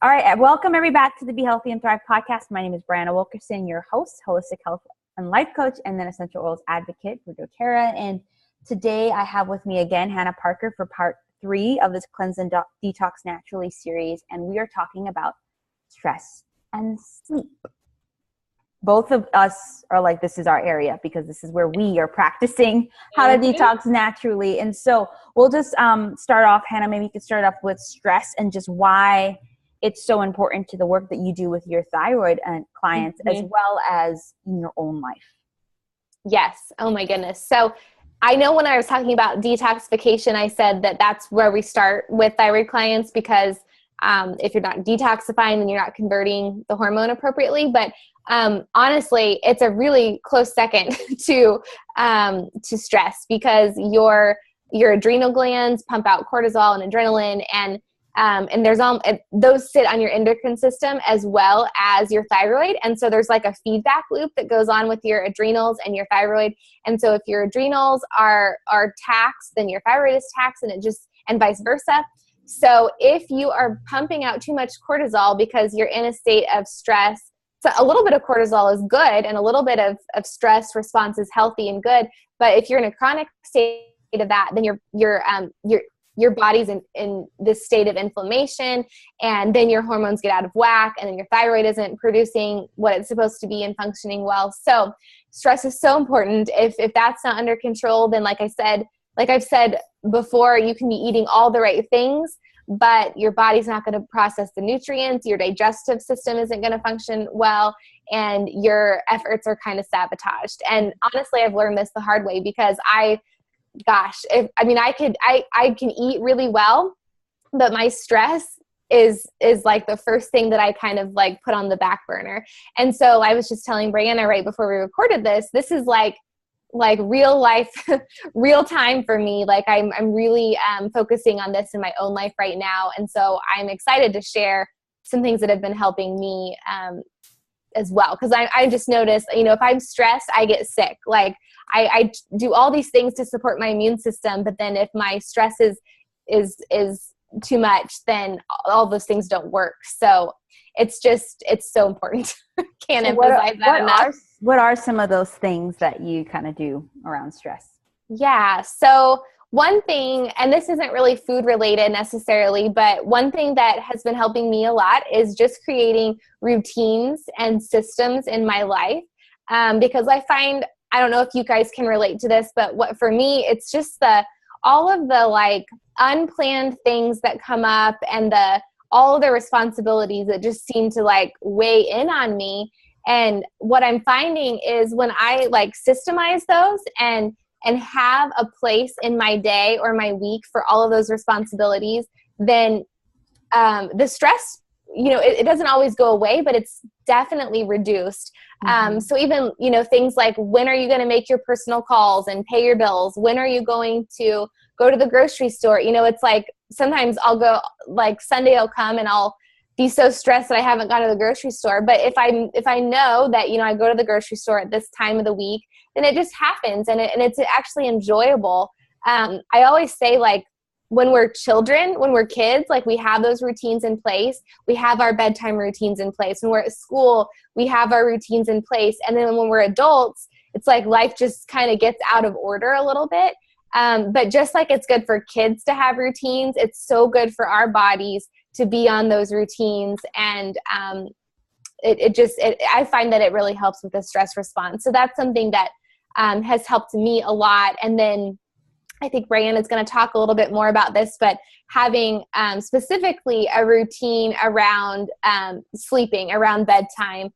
All right, welcome everybody back to the Be Healthy and Thrive podcast. My name is Brianna Wilkerson, your host, holistic health and life coach, and then essential oils advocate for doTERRA. And today I have with me again Hannah Parker for part 3 of this Cleanse and Detox Naturally series, and we are talking about stress and sleep. Both of us are like, this is our area because this is where we are practicing how to detox naturally. And so we'll just start off, Hannah, maybe you could start off with stress and just why it's so important to the work that you do with your thyroid and clients, as well as in your own life. Yes. Oh my goodness. So I know when I was talking about detoxification, I said that that's where we start with thyroid clients because if you're not detoxifying, then you're not converting the hormone appropriately. But honestly, it's a really close second to stress because your adrenal glands pump out cortisol and adrenaline, and those sit on your endocrine system as well as your thyroid. And so there's like a feedback loop that goes on with your adrenals and your thyroid. And so if your adrenals are taxed, then your thyroid is taxed, and vice versa. So if you are pumping out too much cortisol because you're in a state of stress, so a little bit of cortisol is good and a little bit of stress response is healthy and good. But if you're in a chronic state of that, then your body's in this state of inflammation, and then your hormones get out of whack, and then your thyroid isn't producing what it's supposed to be and functioning well. So stress is so important. If that's not under control, then like I've said before, you can be eating all the right things, but your body's not going to process the nutrients, your digestive system isn't going to function well, and your efforts are kind of sabotaged. And honestly, I've learned this the hard way because I can eat really well, but my stress is like the first thing that I kind of like put on the back burner. And so I was just telling Brianna right before we recorded this is like real life, real time for me. Like I'm really focusing on this in my own life right now. And so I'm excited to share some things that have been helping me as well. Cause I just noticed, if I'm stressed, I get sick. Like I do all these things to support my immune system, but then if my stress is too much, then all those things don't work. So it's so important. Can't emphasize that enough. What are some of those things that you kind of do around stress? Yeah. So one thing, and this isn't really food related necessarily, but one thing that has been helping me a lot is just creating routines and systems in my life. Because I find, I don't know if you guys can relate to this, but for me, it's just all of the like unplanned things that come up and all of the responsibilities that just seem to like weigh in on me. And what I'm finding is when I like systemize those and have a place in my day or my week for all of those responsibilities, then the stress, it doesn't always go away, but it's definitely reduced. So even, things like when are you going to make your personal calls and pay your bills? When are you going to go to the grocery store? It's like sometimes I'll go, like Sunday will come and I'll be so stressed that I haven't gone to the grocery store. But if I know that, I go to the grocery store at this time of the week, then it just happens and it's actually enjoyable. I always say, like, when we're kids, like we have those routines in place. We have our bedtime routines in place. When we're at school, we have our routines in place. And then when we're adults, it's like life just kind of gets out of order a little bit. But just like it's good for kids to have routines, it's so good for our bodies to be on those routines. And I find that it really helps with the stress response. So that's something that has helped me a lot. And then I think Brianna is going to talk a little bit more about this, but having specifically a routine around sleeping, around bedtime,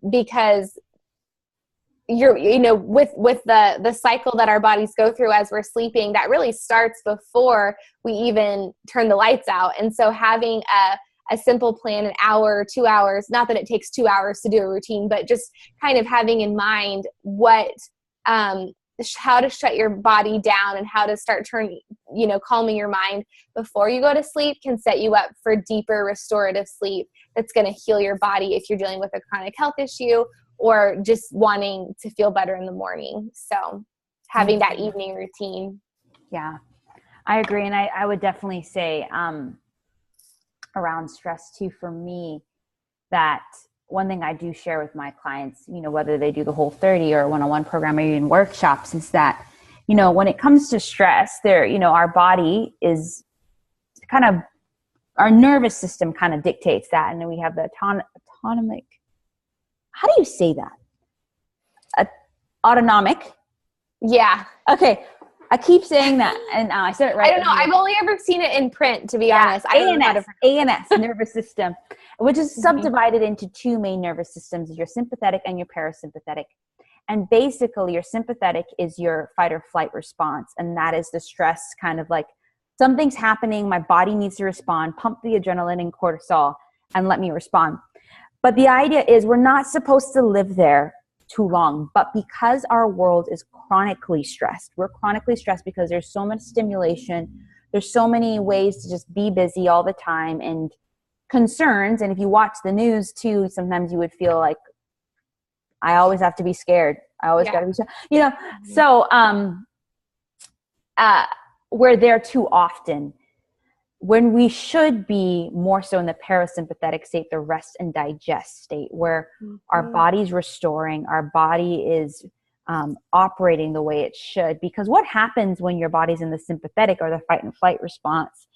because with the cycle that our bodies go through as we're sleeping, that really starts before we even turn the lights out. And so having a simple plan, an hour, 2 hours, not that it takes 2 hours to do a routine, but just kind of having in mind how to shut your body down and how to start calming your mind before you go to sleep can set you up for deeper restorative sleep that's going to heal your body if you're dealing with a chronic health issue or just wanting to feel better in the morning. So having that evening routine. Yeah, I agree. And I would definitely say around stress too, for me, that one thing I do share with my clients, whether they do the Whole30 or one-on-one program or even workshops, is that, when it comes to stress, our body is kind of, our nervous system kind of dictates that. And then we have the autonomic, how do you say that? Autonomic. Yeah. Okay. I keep saying that, and I said it right. I don't know. I've only ever seen it in print, to be honest. I don't know how to ANS, nervous system, which is subdivided into two main nervous systems: your sympathetic and your parasympathetic. And basically, your sympathetic is your fight or flight response, and that is the stress, kind of like something's happening, my body needs to respond, pump the adrenaline and cortisol, and let me respond. But the idea is we're not supposed to live there too long, but because our world is chronically stressed, we're chronically stressed because there's so much stimulation, there's so many ways to just be busy all the time, and concerns. And if you watch the news too, sometimes you would feel like, I always have to be scared, I always got to be scared, so we're there too often, when we should be more so in the parasympathetic state, the rest and digest state, where our body's restoring, our body is operating the way it should. Because what happens when your body's in the sympathetic or the fight and flight response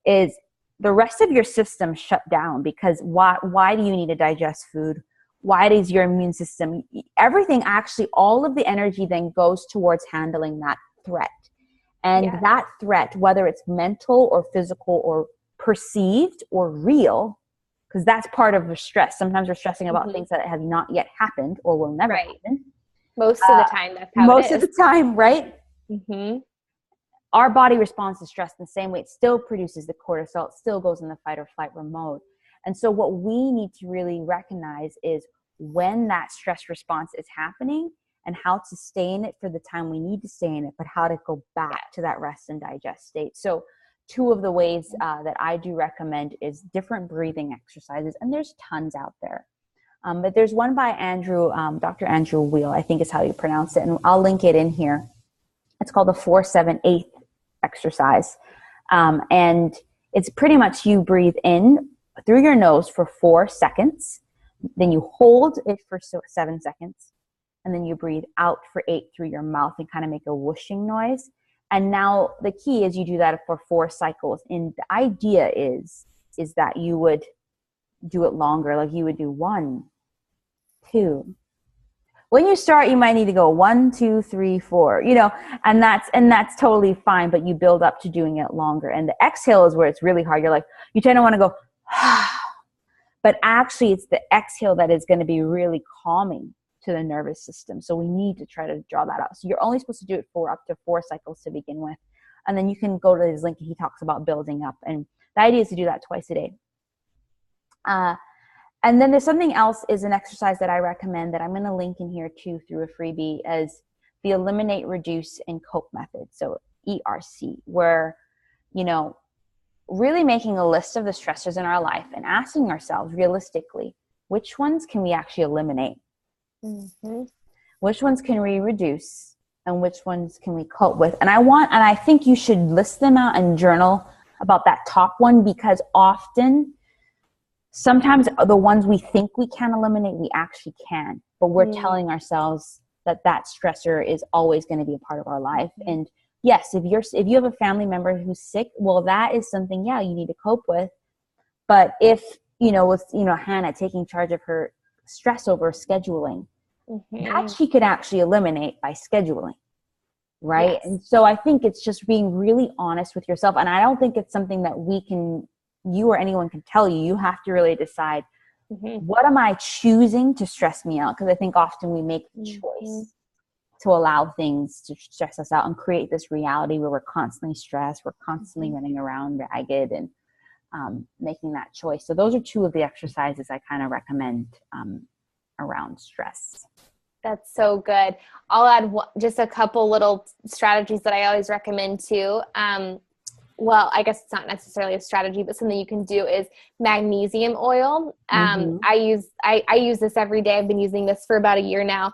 is the rest of your system shut down. Because why do you need to digest food? Why does your immune system, everything, actually all of the energy then goes towards handling that threat. And that threat, whether it's mental or physical or perceived or real, because that's part of the stress. Sometimes we're stressing about things that have not yet happened or will never happen. Most of the time, that's how it is. Most of the time, right? Our body responds to stress in the same way. It still produces the cortisol. It still goes in the fight or flight mode. And so what we need to really recognize is when that stress response is happening, and how to stay in it for the time we need to stay in it, but how to go back to that rest and digest state. So two of the ways that I do recommend is different breathing exercises, and there's tons out there. But there's one by Dr. Andrew Weil, I think is how you pronounce it, and I'll link it in here. It's called the 4-7-8 exercise. And it's pretty much you breathe in through your nose for 4 seconds, then you hold it for 7 seconds, and then you breathe out for 8 through your mouth and kind of make a whooshing noise. And now the key is you do that for 4 cycles. And the idea is that you would do it longer. Like you would do 1, 2. When you start, you might need to go 1, 2, 3, 4, and that's totally fine, but you build up to doing it longer. And the exhale is where it's really hard. You tend to want to go, but actually it's the exhale that is going to be really calming to the nervous system. So we need to try to draw that out. So you're only supposed to do it for up to 4 cycles to begin with. And then you can go to his link and he talks about building up. And the idea is to do that twice a day. And then there's something else, is an exercise that I recommend that I'm going to link in here too through a freebie, as the eliminate, reduce, and cope method. So ERC, where, really making a list of the stressors in our life and asking ourselves realistically, which ones can we actually eliminate? Which ones can we reduce, and which ones can we cope with? And I think you should list them out and journal about that top one, because sometimes the ones we think we can eliminate, we actually can, but we're telling ourselves that stressor is always going to be a part of our life. And yes, if you have a family member who's sick, well, that is something, you need to cope with. But if, with, Hannah taking charge of her stress over scheduling, that she could actually eliminate by scheduling. Right. Yes. And so I think it's just being really honest with yourself. And I don't think it's something that you or anyone can tell you. You have to really decide, what am I choosing to stress me out? Because I think often we make the choice to allow things to stress us out and create this reality where we're constantly stressed, we're constantly running around ragged, and making that choice. So those are two of the exercises I kind of recommend around stress. That's so good. I'll add just a couple little strategies that I always recommend too. Well, I guess it's not necessarily a strategy, but something you can do is magnesium oil. I use this every day. I've been using this for about a year now.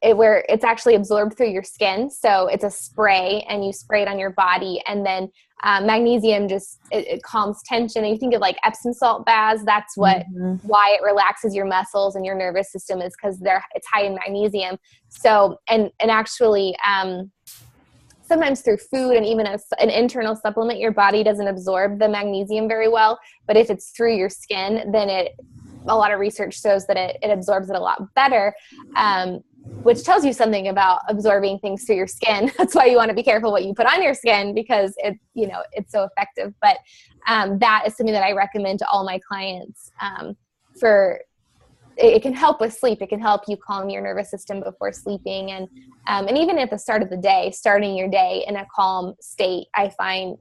Where it's actually absorbed through your skin. So it's a spray, and you spray it on your body. And then Magnesium just, it calms tension. And you think of like Epsom salt baths, that's what, why it relaxes your muscles and your nervous system is because it's high in magnesium. So, and actually, sometimes through food and even an internal supplement, your body doesn't absorb the magnesium very well. But if it's through your skin, then a lot of research shows that it absorbs it a lot better, which tells you something about absorbing things through your skin. That's why you want to be careful what you put on your skin, because it's so effective. But that is something that I recommend to all my clients it can help with sleep. It can help you calm your nervous system before sleeping. And even at the start of the day, starting your day in a calm state, I find,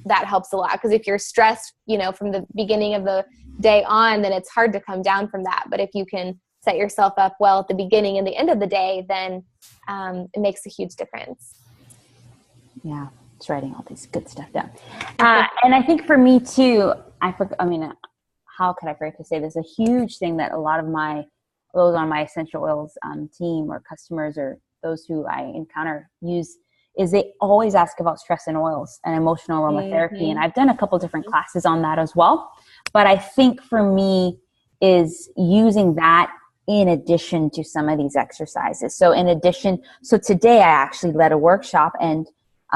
that helps a lot. Because if you're stressed, from the beginning of the day on, then it's hard to come down from that. But if you can set yourself up well at the beginning and the end of the day, then it makes a huge difference. Yeah. Just writing all these good stuff down. And I think for me too, how could I forget to say this? A huge thing that a lot of those on my essential oils team or customers or those who I encounter use is they always ask about stress and oils and emotional aromatherapy. And I've done a couple different classes on that as well. But I think for me is using that in addition to some of these exercises. So today I actually led a workshop and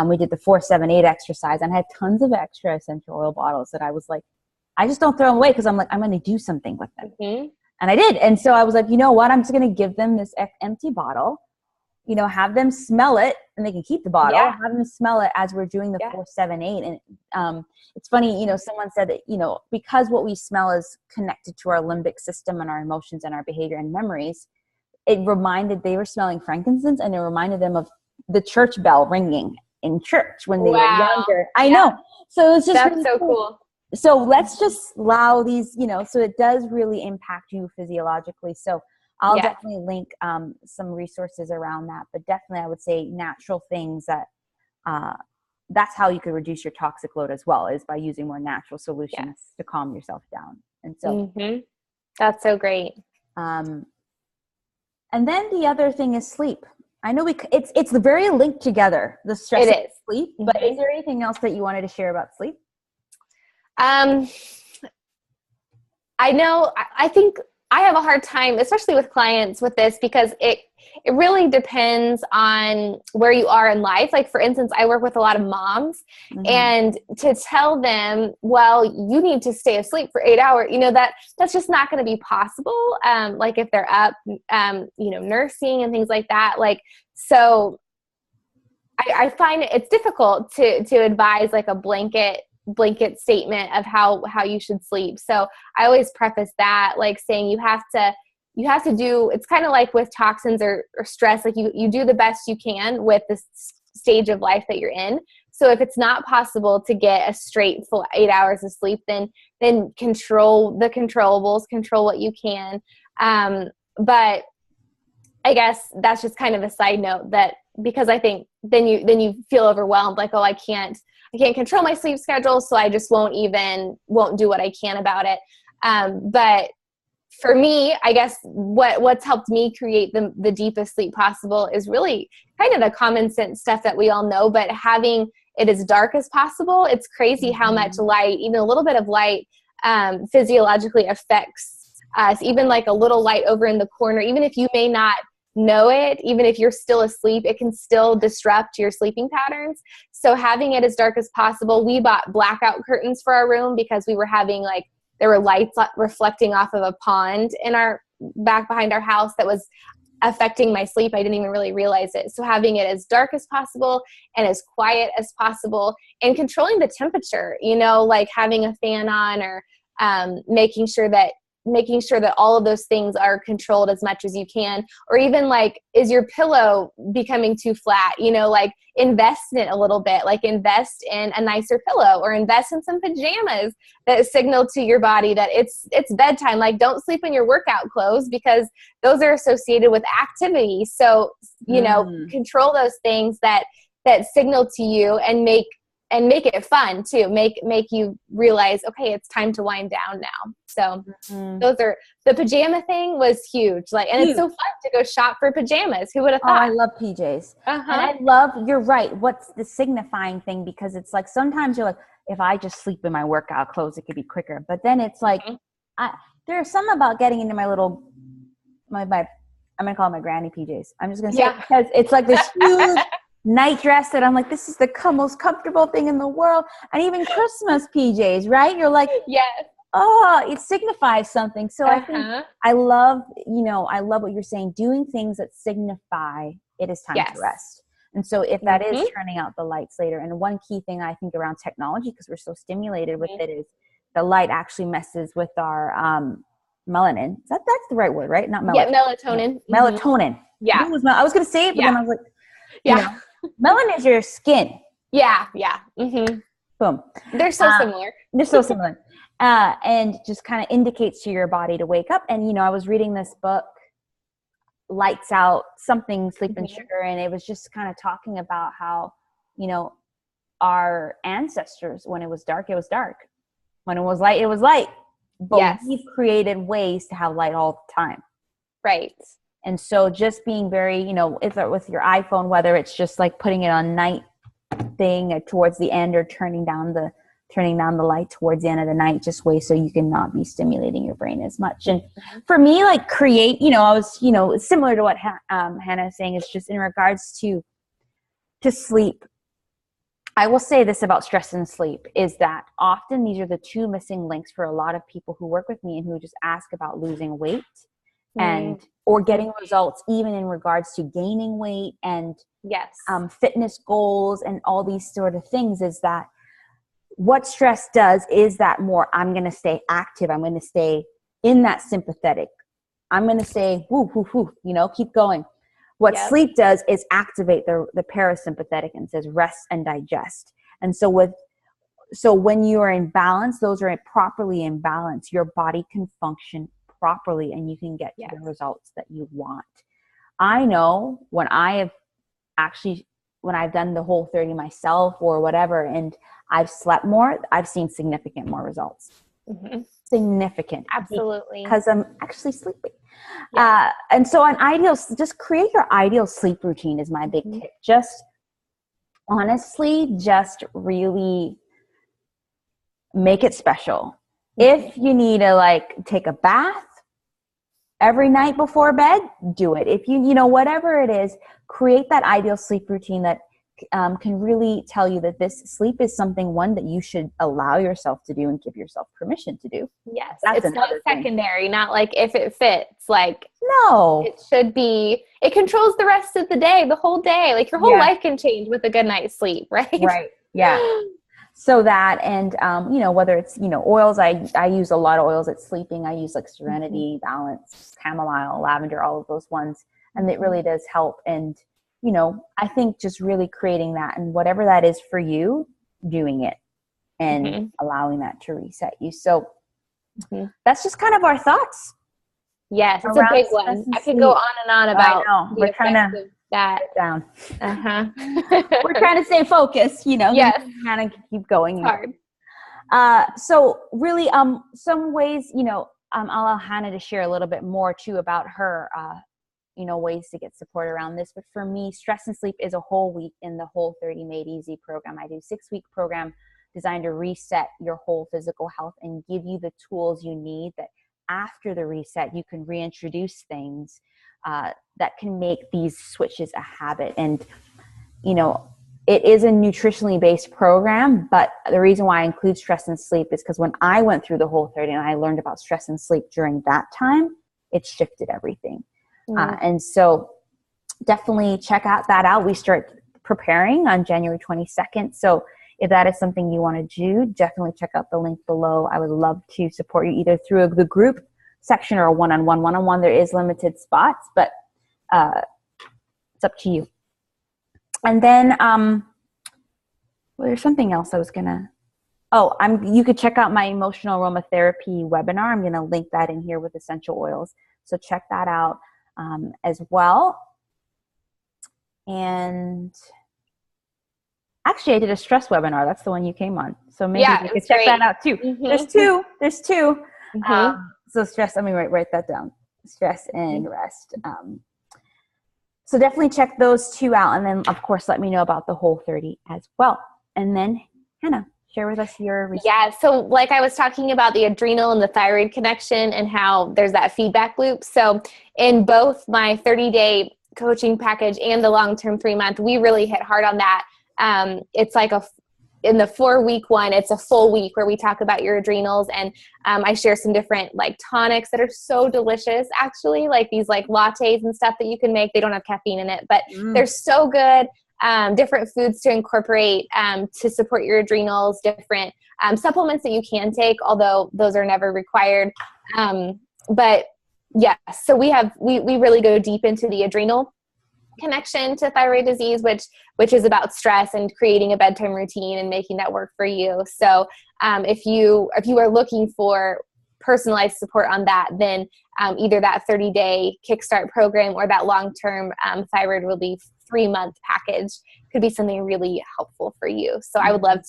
we did the 4-7-8 exercise and I had tons of extra essential oil bottles that I was like, I just don't throw them away because I'm like, I'm going to do something with them. And I did. And so I was like, you know what? I'm just going to give them this empty bottle, have them smell it and they can keep the bottle, have them smell it as we're doing the 4-7-8. And it's funny, someone said that, because what we smell is connected to our limbic system and our emotions and our behavior and memories, they were smelling frankincense and it reminded them of the church bell ringing in church when they were younger. I know. So it's just that's really so cool. So let's just allow these, so it does really impact you physiologically. So I'll definitely link some resources around that. But definitely I would say natural things that's how you could reduce your toxic load as well, is by using more natural solutions to calm yourself down. And so that's so great. And then the other thing is sleep. I know it's very linked together, the stress and sleep. But is there anything else that you wanted to share about sleep? I think I have a hard time, especially with clients with this, because it really depends on where you are in life. Like for instance, I work with a lot of moms and to tell them, well, you need to stay asleep for 8 hours, that's just not going to be possible. Like if they're up, nursing and things like that. Like, so I find it's difficult to advise like a blanket statement of how you should sleep. So I always preface that like saying you have to do, it's kind of like with toxins or stress, like you do the best you can with this stage of life that you're in. So if it's not possible to get a straight full 8 hours of sleep, then control the controllables, control what you can. But I guess that's just kind of a side note, that because I think then you feel overwhelmed, like, oh, I can't control my sleep schedule, so I just won't do what I can about it. But for me, I guess what's helped me create the deepest sleep possible is really kind of the common sense stuff that we all know, but having it as dark as possible. It's crazy how much light, even a little bit of light, physiologically affects us. Even like a little light over in the corner, even if you may not know it, even if you're still asleep, it can still disrupt your sleeping patterns. So having it as dark as possible. We bought blackout curtains for our room because we were having there were lights reflecting off of a pond in our back behind our house that was affecting my sleep. I didn't even really realize it. So having it as dark as possible and as quiet as possible, and controlling the temperature, like having a fan on, or making sure that all of those things are controlled as much as you can. Or even is your pillow becoming too flat? Invest in it a little bit, invest in a nicer pillow, or invest in some pajamas that signal to your body that it's bedtime. Don't sleep in your workout clothes, because those are associated with activity. So, control those things that signal to you, and and make it fun too. Make you realize, okay, it's time to wind down now. So those are, the pajama thing was huge. Like, and it's so fun to go shop for pajamas. Who would have thought? Oh, I love PJs. And I love, you're right. What's the signifying thing? Because it's like, sometimes you're like, if I just sleep in my workout clothes, it could be quicker. But then it's like, there's something about getting into my little, my I'm going to call it my granny PJs. I'm just going to say it because it's like this huge night dress that I'm like, this is the most comfortable thing in the world. And even Christmas PJs, right? You're like, yes. Oh, it signifies something. So I think I love what you're saying, doing things that signify it is time to rest. And so if that is turning out the lights later, and one key thing I think around technology, because we're so stimulated with it, is the light actually messes with our melanin. That's the right word, right? Not melatonin. Yeah, melatonin. Melatonin. Yeah. I was going to say it, but then I was like, you know, melanin is your skin. Yeah. Yeah. Mm-hmm. Boom. They're so similar. They're so similar. And just kind of indicates to your body to wake up. And, I was reading this book, Lights Out, something Sleep and Sugar. And it was just kind of talking about how, our ancestors, when it was dark, it was dark. When it was light, it was light. But we've created ways to have light all the time. Right. And so just being very, with your iPhone, whether it's just like putting it on night thing towards the end, or turning down the light towards the end of the night, just way so you can not be stimulating your brain as much. And for me, like create, I was, similar to what Hannah is saying, is just in regards to sleep. I will say this about stress and sleep is that often these are the two missing links for a lot of people who work with me and who just ask about losing weight or getting results, even in regards to gaining weight and fitness goals and all these sort of things, is that what stress does is that I'm going to stay active. I'm going to stay in that sympathetic. I'm going to say, whoo, whoo, whoo, keep going. What sleep does is activate the parasympathetic and says rest and digest. And so when you are in balance, those are properly in balance, your body can function properly and you can get to the results that you want. I know when I've done the Whole30 myself or whatever, and I've slept more, I've seen significant more results. Significant. Absolutely. Because I'm actually sleeping. And so just create your ideal sleep routine is my big tip. Just honestly, just really make it special. If you need to take a bath every night before bed, do it. If whatever it is, create that ideal sleep routine that can really tell you that this sleep is something, one, that you should allow yourself to do and give yourself permission to do. Yes. It's not secondary, not like if it fits, no, it should be, it controls the rest of the day, the whole day. Like your whole life can change with a good night's sleep, right? Right. Yeah. So that, and, whether it's, oils, I use a lot of oils at sleeping. I use Serenity, Balance, Chamomile, Lavender, all of those ones. And it really does help. And, I think just really creating that, and whatever that is for you, doing it and allowing that to reset you. So that's just kind of our thoughts. Yes, it's a big one. I could go on and on about the effects of that. Down. We're trying to stay focused, Yes. Kind of keep going. It's hard. So really, some ways, I'll allow Hannah to share a little bit more too about her, ways to get support around this. But for me, stress and sleep is a whole week in the Whole30 Made Easy program. I do a 6-week program designed to reset your whole physical health and give you the tools you need that after the reset, you can reintroduce things that can make these switches a habit. And, it is a nutritionally based program, but the reason why I include stress and sleep is because when I went through the Whole30 and I learned about stress and sleep during that time, it shifted everything. And so definitely check that out. We start preparing on January 22nd. So if that is something you want to do, definitely check out the link below. I would love to support you either through the group section or a one-on-one. There is limited spots, but it's up to you. And then there's something else I was gonna. You could check out my emotional aromatherapy webinar. I'm gonna link that in here with essential oils. So check that out as well. And Actually, I did a stress webinar. That's the one you came on. So maybe Yeah, we it could was check great. that out too. Mm-hmm. There's two. Mm-hmm. So stress, let me write that down. Stress and rest. So definitely check those two out. And then of course, let me know about the Whole30 as well. And then Hannah, share with us your research. Yeah. So like I was talking about the adrenal and the thyroid connection and how there's that feedback loop. So in both my 30-day coaching package and the long-term 3-month, we really hit hard on that. It's like in the 4-week one, it's a full week where we talk about your adrenals, and I share some different like tonics that are so delicious, actually, like these like lattes and stuff that you can make. They don't have caffeine in it, but they're so good. Different foods to incorporate to support your adrenals, different supplements that you can take, although those are never required. But yeah, so we really go deep into the adrenal connection to thyroid disease, which is about stress and creating a bedtime routine and making that work for you. So if you are looking for personalized support on that, then either that 30-day Kickstart program or that long-term thyroid relief 3-month package could be something really helpful for you. So I would love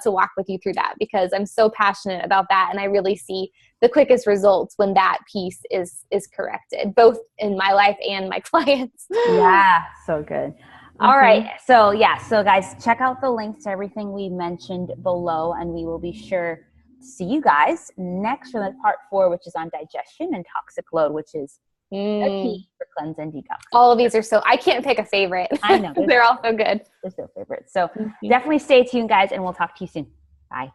to walk with you through that, because I'm so passionate about that, and I really see the quickest results when that piece is corrected, both in my life and my clients. Yeah, so good. All right. So guys, check out the links to everything we mentioned below, and we will be sure to see you guys next for the part 4, which is on digestion and toxic load, which is a key for cleanse and detox. All of these are I can't pick a favorite. I know. They're all so good. There's no favorites. So definitely stay tuned, guys, and we'll talk to you soon. Bye.